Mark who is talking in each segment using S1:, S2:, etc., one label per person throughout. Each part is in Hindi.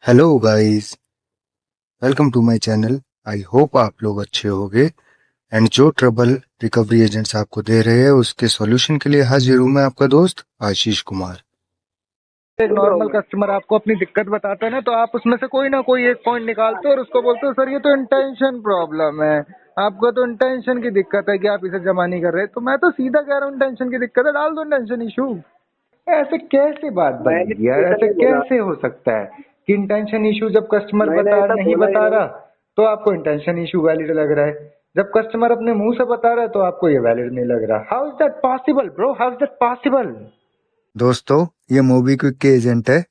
S1: Hello guys, welcome to my channel. I hope आप लोग अच्छे होंगे एंड जो ट्रबल रिकवरी एजेंट्स आपको दे रहे हैं उसके सॉल्यूशन के लिए हाजिर हूं मैं आपका दोस्त आशीष कुमार।
S2: एक नॉर्मल कस्टमर आपको अपनी दिक्कत बताता है ना, तो आप उसमें से कोई ना कोई एक पॉइंट निकालते हो और उसको बोलते हो सर ये तो इंटेंशन प्रॉब्लम है, आपको तो इंटेंशन की दिक्कत है कि आप इसे जमा नहीं कर रहे। तो मैं तो सीधा कह रहा हूँ इंटेंशन की दिक्कत है, डाल दो इंटेंशन इशू। ऐसे कैसे बात बनेगी यार? ऐसे कैसे हो सकता है कि इंटेंशन इशू जब कस्टमर नहीं बता रहा तो आपको इंटेंशन इशू वैलिड लग रहा है, जब कस्टमर अपने मुंह से बता रहा है तो आपको ये वैलिड नहीं लग रहा। How is that possible bro? How is that possible?
S1: दोस्तों, ये मोबीक्विक के एजेंट है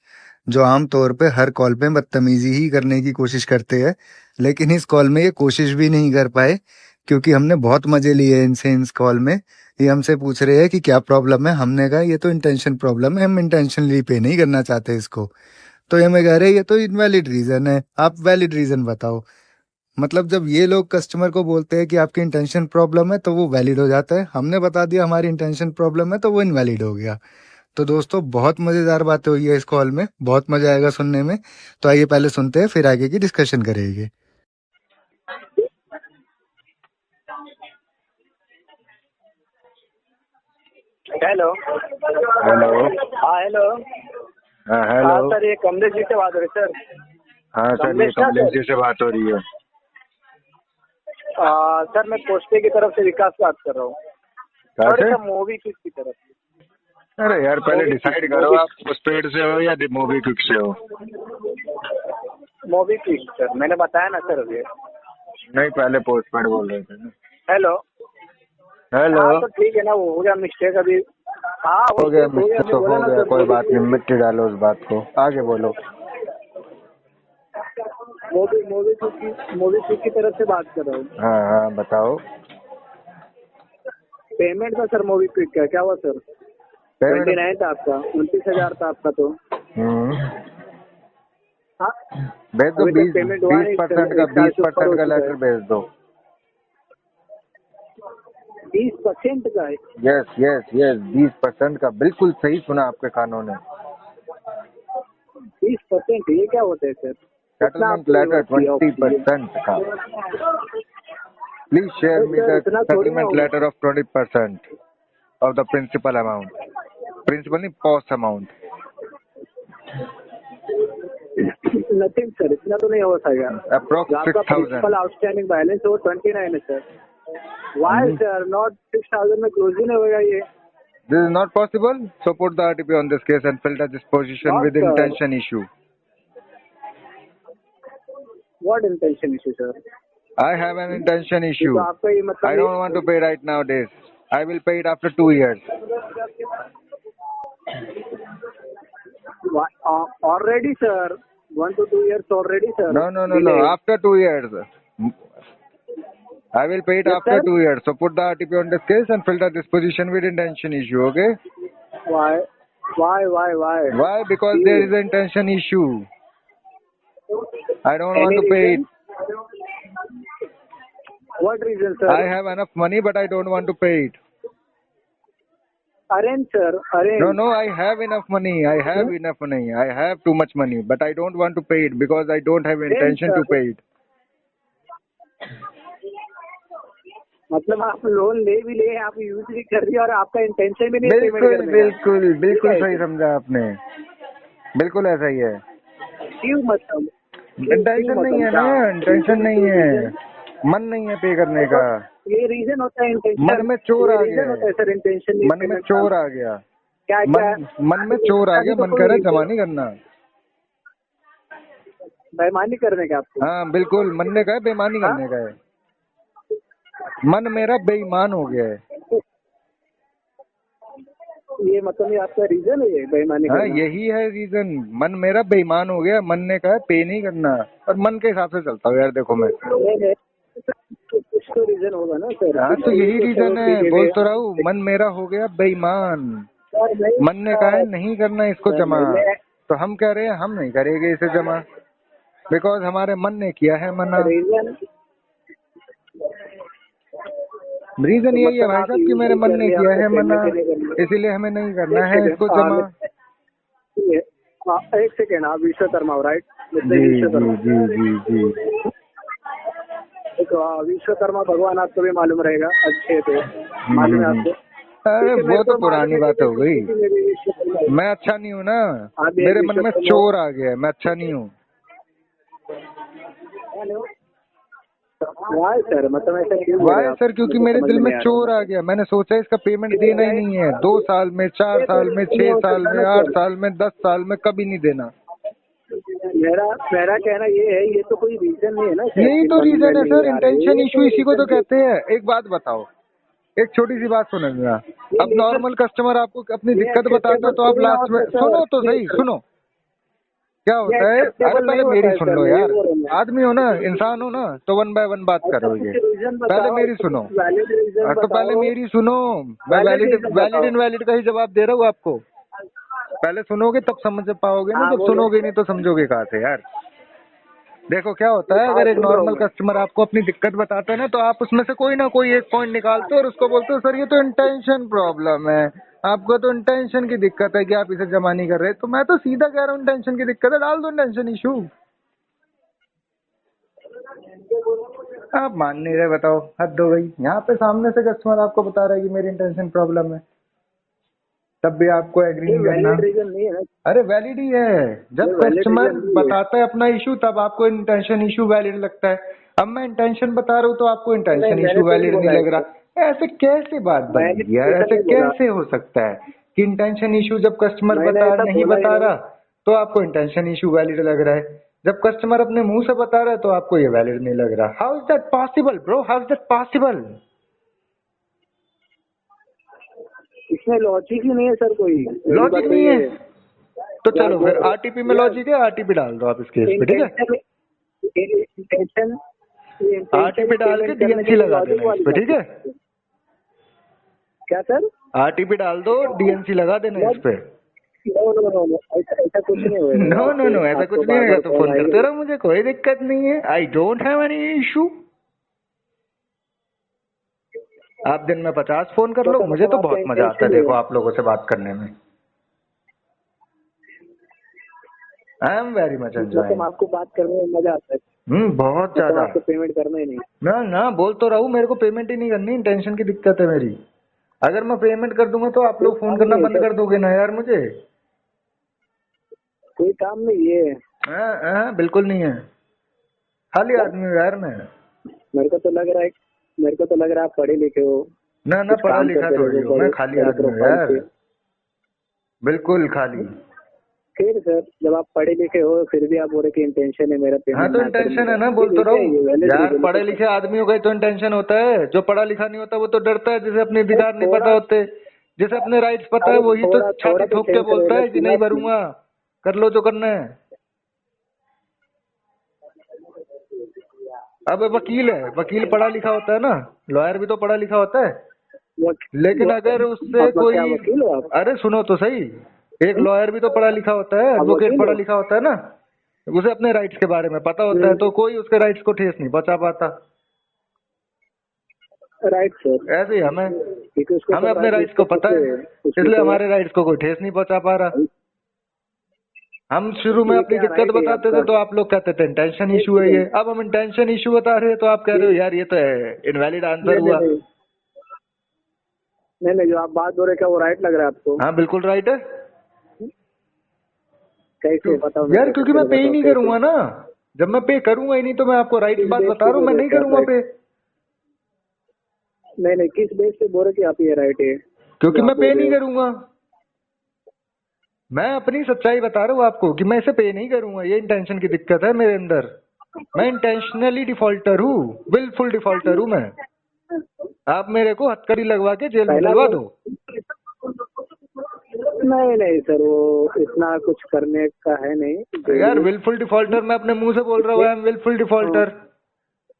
S1: जो आमतौर पे हर कॉल पे बदतमीजी ही करने की कोशिश करते हैं, लेकिन इस कॉल में ये कोशिश भी नहीं कर पाए क्योंकि हमने बहुत मजे लिए इनसे। इस कॉल में ये हमसे पूछ रहे हैं कि क्या प्रॉब्लम है। हमने कहा ये तो इंटेंशन प्रॉब्लम है, हम इंटेंशनली पे नहीं करना चाहते इसको। तो ये हमें कह रहे हैं ये तो इनवैलिड रीजन है, आप वैलिड रीजन बताओ। मतलब जब ये लोग कस्टमर को बोलते हैं कि आपकी इंटेंशन प्रॉब्लम है तो वो वैलिड हो जाता है, हमने बता दिया हमारी इंटेंशन प्रॉब्लम है तो वो इनवैलिड हो गया। तो दोस्तों, बहुत मजेदार बातें हुई है इस कॉल में, बहुत मजा आएगा सुनने में। तो आइए पहले सुनते हैं, फिर आगे की डिस्कशन करेंगे।
S3: हेलो।
S2: हेलो।
S3: हाँ हेलो।
S2: हाँ
S3: हाँ
S2: हेलो।
S3: सर, ये कमलेश जी से बात हो रही है सर।
S2: हाँ सर, ये
S3: कमलेश ना
S2: कमलेश
S3: सर?
S2: जी से बात हो रही है।
S3: सर मैं पोस्टे की तरफ से विकास बात कर रहा हूँ।
S2: कहाँ
S3: सॉरी
S2: से?
S3: सर, मूवी क्लिक की तरफ से।
S2: अरे यार, पहले डिसाइड करो
S3: मूवी
S2: आप पोस्टपेड से हो या मोबी क्विक से हो।
S3: मूवी क्लिक सर, मैंने बताया ना सर अभी।
S2: नहीं, पहले पोस्टपेड बोल रहे थे ना।
S3: हेलो।
S2: हेलो।
S3: हाँ तो ठीक है ना, वो हो गया मिस्टेक अभी। हाँ वो
S2: हो गया
S3: हो गया,
S2: मिस्टेक
S3: हमने
S2: तो
S3: बोला
S2: हो
S3: ना
S2: गया,
S3: सर
S2: कोई
S3: मूवी
S2: बात नहीं, मिट्टी डालो उस बात को, आगे बोलो।
S3: मूवी मूवी क्लिक की तरफ से बात कर रहा हूँ।
S2: हाँ हाँ, बताओ।
S3: पेमेंट का सर मूवी क्लिक का क्या हुआ सर?
S2: पेमेंट।
S3: 29 था आपका, 29,000 था आपका। तो
S2: हम्म।
S3: हाँ,
S2: भेज दो,
S3: अभी तक
S2: बीस
S3: पेमेंट हुआ
S2: बीस
S3: नहीं सर,
S2: परसेंट का,
S3: 1 साल
S2: बीस
S3: से ऊपर
S2: परसेंट
S3: हो
S2: का
S3: चुका है।
S2: लेटर भेज दो।
S3: 20% का है?
S2: यस यस यस, 20% का, बिल्कुल सही सुना आपके कानों ने।
S3: 20% ये क्या होता है सर? इतना
S2: सेटलमेंट
S3: आपको
S2: लेटर
S3: रिवर्स किया ऑफ कीजिए।
S2: 20% का। Please share
S3: अरे
S2: me
S3: सर
S2: the
S3: इतना थोड़ी ना
S2: settlement
S3: होगा।
S2: letter of 20% of the principal amount. Principal नहीं, post amount.
S3: नथिंग सर, इतना तो नहीं हो सकेगा।
S2: Approx
S3: जो आपका
S2: 6,000.
S3: प्रिंसिपल आउटस्टैंडिंग बैलेंस है वो 29 है सर। वाई सर नॉट 6,000 में क्लोज ही नहीं होगा ये?
S2: This is not possible. So put the RTP on this case and fill the disposition
S3: not
S2: with
S3: sir,
S2: intention issue.
S3: What intention issue sir?
S2: I have an intention
S3: ये तो
S2: issue.
S3: आपका ये
S2: I don't want to
S3: मतलब
S2: pay right nowadays. I will pay it after 2 years.
S3: Already sir, 1 to 2 years already sir
S2: No, no, no, no.
S3: Delay.
S2: After 2 years. I will pay it
S3: yes
S2: after
S3: sir.
S2: 2 years. So put the RTP on this case and fill the disposition with intention issue, okay?
S3: Why why
S2: Why? Because there is an intention issue. I don't want
S3: any
S2: to pay it.
S3: Reason? What reason
S2: I
S3: सर?
S2: have enough money, but I don't want to pay it.
S3: Arrange sir,
S2: No,
S3: arrange.
S2: no, I have enough money. I have enough money. I have too much money, but I don't want to pay it because I don't have
S3: arrange
S2: intention to
S3: sir,
S2: pay it.
S3: मतलब आप लोन ले भी लिए, आप यूज भी कर रही है और आपका इंटेंशन भी नहीं है पेमेंट
S2: बिल्कुल
S3: करने का।
S2: बिल्कुल
S3: ठीक
S2: बिल्कुल
S3: है
S2: सही
S3: सर?
S2: समझा आपने। बिल्कुल ऐसा ही है।
S3: क्यों मतलब? क्यों
S2: इंटेंशन नहीं
S3: मतलब
S2: है
S3: क्या?
S2: ना, इंटेंशन
S3: रीजन
S2: नहीं
S3: कोई
S2: है,
S3: रीजन?
S2: मन नहीं है पे करने का।
S3: ये रीजन होता है
S2: मन
S3: इंटेंशन?
S2: में चोर
S3: ये
S2: आ गया
S3: रीजन होता
S2: है।
S3: है सर इंटेंशन नहीं
S2: मन में
S3: पेमेंट का?
S2: चोर आ गया।
S3: क्या क्या?
S2: मन में चोर आ गया,
S3: भी तो
S2: मन कह रहा
S3: कोई
S2: है जमा नहीं करना।
S3: बेईमानी करने का आपको?
S2: हाँ बिल्कुल, मन ने कहा है बेईमानी
S3: हाँ?
S2: करने का है। मन मेरा बेईमान हो गया है।
S3: ये मतलब ये आपका रीजन है ये बेईमानी
S2: हाँ,
S3: करना?
S2: यही है रीजन। मन मेरा बेईमान हो गया, मन ने कहा पे नहीं करना, और मन के हिसाब से चलता हूँ यार। देखो मैं,
S3: नहीं नहीं, कुछ तो रीजन होगा ना सर,
S2: हाँ
S3: कुछ
S2: तो
S3: तो ये
S2: यही
S3: तो
S2: रीजन
S3: सब
S2: है,
S3: कीजिए।
S2: बोल तो रहा हूँ, मन मेरा हो गया बेईमान।
S3: सर नहीं
S2: मन ने कहा है
S3: सर,
S2: नहीं करना इसको
S3: सर
S2: जमा,
S3: नहीं मैं
S2: तो हम कह रहे हैं हम नहीं करेंगे इसे जमा, बिकॉज हमारे मन ने किया है मना।
S3: रीजन
S2: रीजन
S3: तो
S2: यही है
S3: मतलब
S2: भाई
S3: आप
S2: साहब कि
S3: यूज
S2: मेरे
S3: भी
S2: मन
S3: कर
S2: ने
S3: लिया,
S2: किया
S3: आपको
S2: है मना,
S3: पेमेंट ही नहीं करना।
S2: इसीलिए हमें नहीं करना
S3: एक
S2: है
S3: सेकंड,
S2: इसको जमा।
S3: एक सेकेंड, आप विश्वकर्मा हो राइट?
S1: जी
S3: विश्वकर्मा,
S1: जी जी जी जी।
S3: एक विश्वकर्मा भगवान आपको भी मालूम रहेगा, अच्छे थे, मालूम है आपको?
S1: अरे
S3: क्योंकि
S1: वो
S3: मेरे
S1: तो
S3: को मालूम
S1: पुरानी
S3: है
S1: बात
S3: कि
S1: हो गई।
S3: क्योंकि मेरे विश्वकर्मा है।
S1: मैं अच्छा नहीं हूँ ना,
S3: आप भी एक
S1: मेरे मन में
S3: विश्वकर्मा हो।
S1: चोर आ गया है, मैं अच्छा नहीं हूँ।
S3: वाह सर, मतलब ऐसा क्यों बोल रहे
S1: वाई
S3: हैं आप?
S1: सर, क्योंकि
S3: मेरे को
S1: मेरे
S3: समझ
S1: दिल
S3: में
S1: में
S3: नहीं आ
S1: चोर
S3: रहा।
S1: आ गया। मैंने सोचा इसका पेमेंट
S3: ये
S1: देना ही
S3: राइट,
S1: नहीं है, 2 साल में, 4
S3: ये तो
S1: साल में,
S3: रीजन नहीं
S1: 6
S3: हो
S1: साल
S3: सकता
S1: में,
S3: ना
S1: 8
S3: सर।
S1: साल में, 10 साल में, कभी नहीं देना।
S3: मेरा मेरा कहना ये है, ये तो कोई रीजन नहीं है ना सर
S1: यही
S3: कि
S1: तो
S3: समझ में
S1: रीजन है
S3: नहीं
S1: सर,
S3: आ रहा है,
S1: इंटेंशन
S3: ये
S1: इशू
S3: कोई
S1: इसी को तो
S3: रीजन
S1: कहते हैं। एक बात बताओ, एक छोटी सी बात सुनो जरा। अब नॉर्मल कस्टमर आपको अपनी
S3: ये
S1: दिक्कत बताता है
S3: एक्सेप्टेबल
S1: तो आप
S3: थोड़ी ना
S1: लास्ट में,
S3: होता सर,
S1: सुनो तो
S3: प्लीज
S1: सही,
S3: सर।
S1: सुनो क्या
S3: ये
S1: होता है। अरे
S3: एक्सेप्टेबल नहीं
S1: पहले
S3: होता
S1: मेरी
S3: है
S1: सुन
S3: सर,
S1: लो
S3: मैं ये
S1: यार,
S3: बोल रहा हूँ।
S1: आदमी हो ना, इंसान हो ना, तो 1 बाय 1 बात
S3: अच्छा
S1: करोगे।
S3: कुछ रीजन
S1: पहले
S3: बताओ,
S1: मेरी
S3: अच्छा
S1: सुनो।
S3: कुछ वैलिड रीजन
S1: तो पहले
S3: बताओ,
S1: मेरी सुनो। मैं
S3: वैलिड
S1: वैलिड
S3: रीजन
S1: वैलिड
S3: बताओ।
S1: इनवैलिड का ही जवाब दे रहा हूँ आपको। पहले सुनोगे तब समझ पाओगे ना,
S3: हाँ
S1: जब
S3: बोलो।
S1: सुनोगे नहीं तो समझोगे कहाँ से यार। देखो क्या होता है,
S3: हाँ
S1: अगर एक
S3: सुन रहा हूँ
S1: नॉर्मल
S3: मैं।
S1: कस्टमर आपको अपनी दिक्कत बताता है ना, तो आप उसमें से कोई ना कोई एक पॉइंट निकालते हो और उसको बोलते हो सर ये तो इंटेंशन प्रॉब्लम है, आपको तो इंटेंशन की दिक्कत है कि आप इसे जमा नहीं कर रहे। तो मैं तो सीधा कह रहा हूँ इंटेंशन की दिक्कत है, डाल दो इंटेंशन इशू। आप मान नहीं रहे, बताओ, हद हो गई। यहाँ पे सामने से कस्टमर आपको बता रहा है कि मेरी इंटेंशन प्रॉब्लम है, तब भी आपको एग्री
S3: ये
S1: नहीं करना।
S3: वैलिड रीजन नहीं है ना,
S1: अरे वैलिड ही है।
S3: ये
S1: जब
S3: वैलिड
S1: कस्टमर
S3: रीजन नहीं है।
S1: बताता है अपना इशू तब आपको इंटेंशन इशू वैलिड लगता है। अब मैं इंटेंशन बता रहा हूँ तो आपको
S3: नहीं
S1: इंटेंशन
S3: मैंने
S1: इशू
S3: थोड़ी
S1: वैलिड नहीं
S3: बोला
S1: लग
S3: ऐसा,
S1: रहा। ऐसे कैसे बात बनेगी
S3: मैंने
S1: यार,
S3: ऐसा
S1: ऐसे
S3: नहीं बोला,
S1: कैसे हो सकता है कि इंटेंशन इशू जब कस्टमर
S3: मैंने
S1: बता
S3: ऐसा
S1: नहीं
S3: बोला ही
S1: बता
S3: नहीं।
S1: रहा तो आपको इंटेंशन इशू वैलिड लग रहा है, जब कस्टमर अपने मुंह से बता रहा है तो आपको ये वैलिड नहीं लग रहा। How is that possible bro, how is that possible.
S3: इसमें लॉजिक ही नहीं है सर, कोई मेरी
S1: लॉजिक
S3: बात तो
S1: नहीं
S3: ये
S1: है
S3: है।
S1: तो
S3: यार
S1: चलो
S3: वो
S1: फिर आरटीपी में
S3: यार
S1: लॉजिक है, आरटीपी डाल दो आप इस केस पे, ठीक है।
S3: इंटेंशन, इंटेंशन, ये इंटेंशन
S1: आरटीपी डाल के
S3: पेमेंट करने
S1: डीएनसी
S3: के लिए
S1: लगा
S3: लॉजिक
S1: देना इस
S3: वाली
S1: पे,
S3: बात
S1: ठीक
S3: है।
S1: है।
S3: क्या सर?
S1: आरटीपी डाल दो, डीएनसी लगा देना इस पे।
S3: नो नो नो नो, ऐसा ऐसा कुछ नहीं होएगा,
S1: नो नो
S3: आपको
S1: नो, ऐसा
S3: आपको
S1: कुछ नहीं
S3: बार
S1: होगा
S3: बार
S1: तो
S3: कॉल
S1: फोन
S3: आएगा।
S1: करते रहो, मुझे कोई दिक्कत नहीं है। I don't have any issue. आप दिन में 50 फोन कर
S3: तो
S1: लो,
S3: सर
S1: मुझे
S3: मतलब
S1: तो
S3: आपका
S1: बहुत मजा आता है
S3: इंटेंशन ये
S1: देखो
S3: है,
S1: आप लोगों से बात करने में। आई एम वेरी मच
S3: मतलब
S1: एंजॉइंग।
S3: आपको बात करने में मजा आता है,
S1: बहुत
S3: मतलब
S1: ज्यादा।
S3: आपको पेमेंट करना ही नहीं।
S1: ना ना, बोल तो रहा हूँ, मेरे को पेमेंट ही नहीं करनी, टेंशन की दिक्कत है मेरी। अगर मैं पेमेंट कर दूंगा तो आप
S3: कोई
S1: लोग फोन
S3: काम
S1: करना
S3: नहीं है
S1: बंद
S3: सर,
S1: कर दोगे ना यार मुझे।
S3: कोई काम नहीं है।
S1: बिल्कुल नहीं है, खाली आदमी हूँ यार मैं।
S3: मेरे को तो लग रहा है, मेरे को तो लग रहा है आप पढ़े लिखे हो,
S1: ना ना,
S3: कुछ
S1: पढ़ा
S3: काम
S1: लिखा
S3: करते
S1: थोड़ी
S3: रहो
S1: हूँ मैं,
S3: बड़े
S1: खाली
S3: बड़े
S1: आदमी हूँ
S3: प्रोफाइल
S1: यार,
S3: पे।
S1: बिल्कुल खाली।
S3: फिर सर जब आप पढ़े लिखे हो फिर भी आप बोल रहे कि इंटेंशन है मेरा
S1: हाँ
S3: पेमेंट
S1: तो
S3: ना करने
S1: इंटेंशन
S3: का,
S1: है ना, बोल
S3: फिर
S1: तो
S3: ये
S1: रहा
S3: क्या है, ये
S1: हूँ
S3: वैलिड
S1: यार।
S3: रीजन है
S1: पढ़े
S3: सर।
S1: लिखे आदमियों का ही तो इंटेंशन होता है, जो पढ़ा लिखा नहीं होता वो तो डरता है, जिसे अपने
S3: सर
S1: अधिकार नहीं पता
S3: थोड़ा,
S1: होते, जिसे अपने राइट्स पता है
S3: अरे
S1: वही तो
S3: थोड़ा
S1: छाती
S3: थोड़ा तो
S1: ठोक के
S3: सेंस
S1: बोलता
S3: रहेगा
S1: है कि
S3: कि
S1: नहीं
S3: ना।
S1: भरूंगा, कर लो जो करना है। अब वकील है, वकील पढ़ा लिखा होता है ना, लॉयर भी तो पढ़ा लिखा होता है। लेकिन अगर उससे
S3: आप क्या
S1: कोई,
S3: वकील हो आप?
S1: अरे सुनो तो सही, एक
S3: हम्म?
S1: लॉयर भी तो पढ़ा लिखा होता है,
S3: आप
S1: एडवोकेट
S3: वकील
S1: पढ़ा
S3: हो?
S1: लिखा होता है ना, उसे अपने राइट्स के बारे में पता होता है, तो कोई उसके राइट्स को ठेस नहीं पहुंचा पाता।
S3: राइट सर,
S1: ऐसे ही हमें
S3: क्योंकि उसको
S1: हमें
S3: सब
S1: अपने
S3: राइट
S1: राइट्स को
S3: उसको
S1: पता
S3: पता
S1: है,
S3: है, उसको
S1: इसलिए
S3: तो
S1: हमारे राइट्स को कोई ठेस नहीं पहुंचा पा रहा। हम शुरू में
S3: ये
S1: अपनी
S3: क्या
S1: दिक्कत
S3: राइट है
S1: बताते थे
S3: आपका?
S1: तो आप लोग कहते थे इंटेंशन
S3: एक
S1: इशू है ये,
S3: सेकेंड,
S1: अब हम इंटेंशन इशू बता रहे हैं तो आप कह रहे हो यार ये तो इनवैलिड आंसर
S3: नहीं नहीं
S1: हुआ।
S3: नहीं नहीं नहीं, जो आप बात बोल रहे क्या वो राइट लग रहा है आपको?
S1: हाँ बिल्कुल राइट है।
S3: कैसे बताओ मेरे
S1: यार
S3: को,
S1: क्योंकि मैं
S3: चलो
S1: पे ही
S3: बताओ
S1: नहीं
S3: कैसे,
S1: करूंगा ना, जब मैं पे करूंगा ही नहीं तो मैं आपको राइट
S3: किस
S1: बात
S3: बेस
S1: बता
S3: पे
S1: रहा हूँ,
S3: बोल
S1: मैं
S3: रहे
S1: नहीं
S3: थे आप
S1: करूंगा
S3: राइट?
S1: पे,
S3: नहीं नहीं, किस बेस पे बोल रहे कि आप ये राइट है
S1: क्योंकि
S3: जो आप
S1: मैं पे
S3: बोल रहे
S1: नहीं
S3: हो?
S1: करूंगा। मैं अपनी सच्चाई बता रहा हूँ आपको कि मैं इसे पे नहीं करूंगा, ये इंटेंशन की दिक्कत है मेरे अंदर। मैं इंटेंशनली डिफॉल्टर हूँ, विलफुल डिफॉल्टर हूँ मैं। आप मेरे को हथकड़ी लगवा के जेल में
S3: पहला
S1: डलवा
S3: तो
S1: दो।
S3: नहीं नहीं सर, वो इतना कुछ करने का है नहीं
S1: यार
S3: जेल
S1: विलफुल डिफॉल्टर मैं अपने मुंह से बोल रहा हूँ, आई एम विलफुल डिफॉल्टर,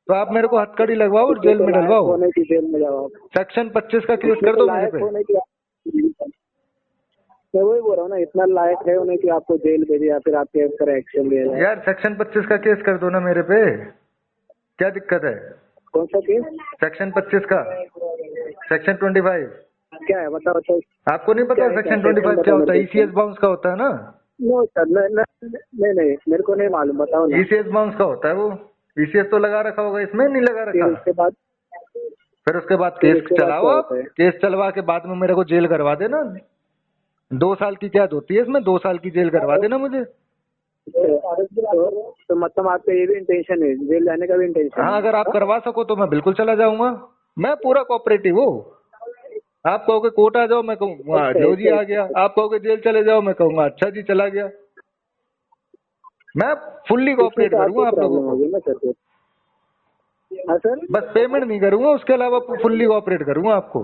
S1: तो आप मेरे को हथकड़ी लगवाओ और
S3: इसमें
S1: जेल
S3: तो
S1: में
S3: लायक
S1: डलवाओ।
S3: होने की जेल में जाओ आप,
S1: सेक्शन 25 का केस
S3: इसमें
S1: कर
S3: तो
S1: दो मेरे
S3: लायक
S1: पे।
S3: होने की, मैं वही बोल रहा हूँ ना, इतना लायक है होने की आपको जेल भेजे या फिर आपके ऊपर एक्शन लिया जाए।
S1: यार सेक्शन 25 का केस कर दो ना मेरे पे, क्या दिक्कत है।
S3: कौन सा केस?
S1: सेक्शन 25 का, सेक्शन 25।
S3: क्या है बताओ? अच्छा
S1: आपको नहीं
S3: क्या
S1: पता
S3: है, क्या
S1: सेक्शन
S3: सेक्शन
S1: 25 क्या
S3: बताओ
S1: होता
S3: मेरे
S1: है,
S3: को इसका।
S1: ईसीएस बाउंस का होता है ना।
S3: नो सर, नहीं, मेरे को नहीं मालूम, बताओ ना।
S2: ईसीएस बाउंस का होता है वो। ईसीएस तो लगा रखा होगा, इसमें नहीं लगा
S3: फिर
S2: रखा।
S3: उसके बाद
S2: फिर उसके बाद
S3: फिर
S2: केस
S3: उसके बाद
S2: चलाओ
S3: क्या
S2: आप।
S3: होता है?
S2: केस चलवा के बाद में मेरे को जेल करवा देना। 2 साल की कैद होती है इसमें, 2 साल की जेल करवा देना मुझे।
S3: तो मतलब आपका ये भी इंटेंशन है, जेल जाने का भी इंटेंशन
S2: हाँ,
S3: है?
S2: अगर आप करवा सको तो मैं बिल्कुल चला जाऊंगा। मैं पूरा कोऑपरेटिव हूँ। आप कहोगे कोर्ट आ जाओ, मैं कहूँगा
S3: अच्छा,
S2: लो जी
S3: ऐसे
S2: आ गया। आप कहोगे जेल चले जाओ, मैं कहूँगा अच्छा जी चला गया। मैं फुल्ली
S3: इसमें
S2: कोऑपरेट
S3: तो आपको
S2: करूंगा आप लोगों
S3: प्रॉब्लम
S2: को।
S3: होगी ना सर फिर। हाँ सर,
S2: बस पेमेंट नहीं करूंगा, उसके अलावा फुल्ली कोऑपरेट करूंगा आपको।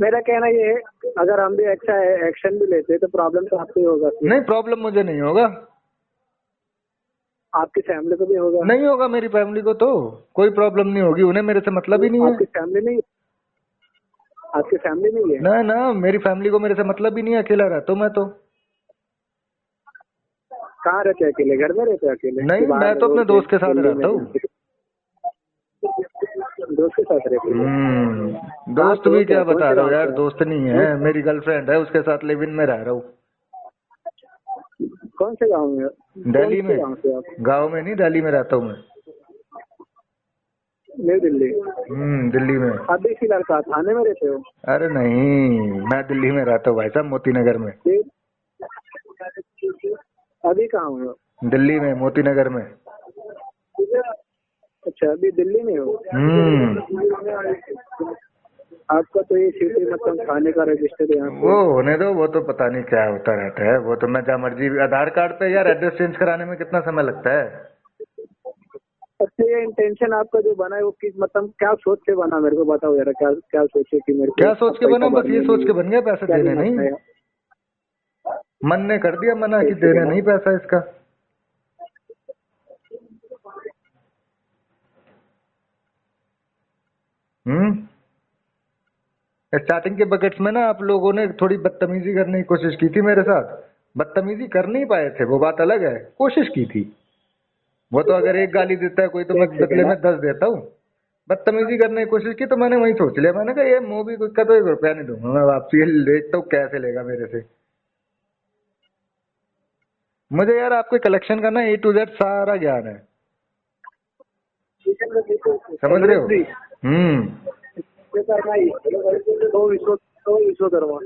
S3: मेरा कहना ये है, अगर हम भी अच्छा एक्शन भी लेते हैं तो प्रॉब्लम तो आपको ही होगा फिर।
S2: नहीं, प्रॉब्लम मुझे नहीं होगा।
S3: आपकी फैमिली को भी होगा।
S2: नहीं होगा, मेरी फैमिली को तो कोई प्रॉब्लम नहीं होगी, उन्हें मेरे से मतलब ही नहीं है।
S3: आपकी फैमिली नहीं है?
S2: ना ना, मेरी फैमिली को मेरे से मतलब ही नहीं है, अकेला रहता हूँ मैं तो।
S3: कहाँ रहते हैं? अकेले घर में रहते हैं? अकेले
S2: नहीं,
S3: कि बाहर
S2: मैं तो अपने
S3: रोड पे,
S2: दोस्त के साथ
S3: दिल्ली में?
S2: रहता हूँ।
S3: दोस्त के साथ रहते हैं?
S2: दोस्त भी क्या
S3: कौन
S2: बता
S3: से
S2: रहा हूँ
S3: गाँव
S2: यार,
S3: से आप?
S2: दोस्त नहीं है, मेरी गर्लफ्रेंड है, उसके साथ लिव इन में रह रहा हूँ।
S3: कौन से गाँव में?
S2: दिल्ली
S3: कौन से
S2: में।
S3: गाँव से आप?
S2: गाँव में नहीं, दिल्ली में रहता हूँ मैं।
S3: न्यू दिल्ली?
S2: दिल्ली में।
S3: अभी फिलहाल कहाँ, थाने में रहते हो?
S2: अरे नहीं, मैं दिल्ली में रहता हूँ भाई साहब, मोती नगर में।
S3: फिर अभी कहाँ हो?
S2: दिल्ली में, मोती नगर में।
S3: अच्छा, अभी दिल्ली में हो? आपका तो ये सिटी मतलब थाने का रजिस्टर यहाँ पे।
S2: वो होने दो, वो तो पता नहीं क्या होता रहता है, वो तो मैं जहाँ मर्जी। आधार कार्ड पे यार एड्रेस चेंज कराने में कितना समय लगता है।
S3: अच्छा, ये इंटेंशन आपका जो बना है वो किस मतलब क्या सोच के बना, मेरे को बताओ जरा। क्या क्या सोचे कि मेरे को
S2: क्या सोच के
S3: पैसा
S2: बना? बस
S3: भरने
S2: ये सोच के
S3: में
S2: बन गया पैसे
S3: क्या
S2: देने
S3: दिमाग
S2: नहीं।
S3: में आया?
S2: मन ने कर दिया मना कि
S3: कैसे
S2: देने
S3: बना?
S2: नहीं पैसा इसका। स्टार्टिंग के बकेट्स में ना आप लोगों ने थोड़ी बदतमीजी करने की कोशिश की थी मेरे साथ। बदतमीजी कर नहीं पाए थे, वो बात अलग है, कोशिश की थी। वो तो अगर एक गाली देता है कोई तो मैं
S3: एक
S2: बदले
S3: सेकेंड
S2: में 10 देता हूँ। बदतमीजी करने की कोशिश की तो मैंने वही सोच लिया, मैंने कहा ये मूवी का तो 1 रुपया नहीं दूंगा मैं वापसी, देखता हूँ कैसे लेगा मेरे से। मुझे यार आपके कलेक्शन का ना A to Z सारा ज्ञान है, समझ रहे हो?
S3: विश्वकर्मा।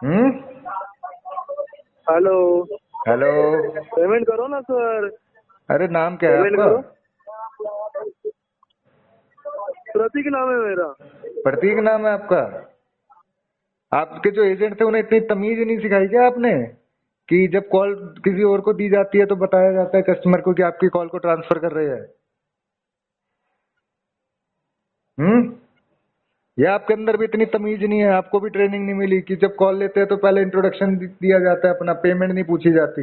S2: हम्म।
S3: Hello,
S2: hello.
S3: पेमेंट करो ना सर।
S2: अरे नाम क्या है
S3: पेमेंट
S2: आपका?
S3: करो। प्रतीक नाम है मेरा।
S2: प्रतीक नाम है आपका? आपके जो एजेंट थे उन्हें इतनी तमीज नहीं सिखाई क्या आपने कि जब कॉल किसी और को दी जाती है तो बताया जाता है कस्टमर को कि आपकी कॉल को ट्रांसफर कर रहे हैं? या आपके अंदर भी इतनी तमीज नहीं है, आपको भी ट्रेनिंग नहीं मिली कि जब कॉल लेते हैं तो पहले इंट्रोडक्शन दिया जाता है अपना, पेमेंट नहीं पूछी जाती?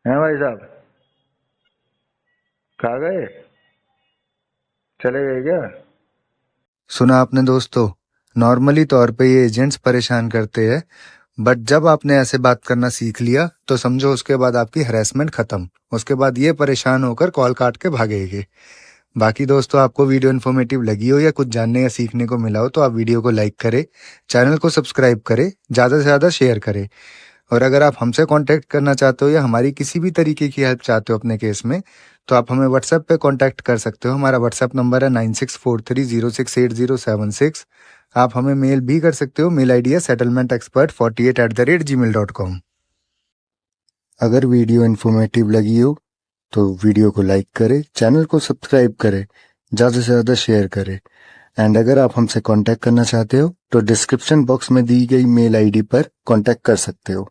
S2: हैं भाई साहब? कहाँ गए? चले गए क्या?
S1: सुना आपने दोस्तों, नॉर्मली तौर पे ये एजेंट्स परेशान करते हैं, बट जब आपने ऐसे बात करना सीख लिया तो समझो उसके बाद आपकी हरेसमेंट खत्म। उसके बाद ये परेशान होकर कॉल काट के भागेंगे। बाकी दोस्तों, आपको वीडियो इन्फॉर्मेटिव लगी हो या कुछ जानने या सीखने को मिला हो तो आप वीडियो को लाइक करें, चैनल को सब्सक्राइब करें, ज़्यादा से ज़्यादा शेयर करें। और अगर आप हमसे कांटेक्ट करना चाहते हो या हमारी किसी भी तरीके की हेल्प चाहते हो अपने केस में, तो आप हमें व्हाट्सएप पे कांटेक्ट कर सकते हो। हमारा व्हाट्सएप नंबर है 9643068076। आप हमें मेल भी कर सकते हो, मेल आईडी है settlementexpert48@gmail.com। अगर वीडियो इन्फॉर्मेटिव लगी हो तो वीडियो को लाइक करें, चैनल को सब्सक्राइब करें, ज़्यादा से ज़्यादा शेयर करें। एंड अगर आप हमसे कांटेक्ट करना चाहते हो तो डिस्क्रिप्शन बॉक्स में दी गई मेल आईडी पर कांटेक्ट कर सकते हो।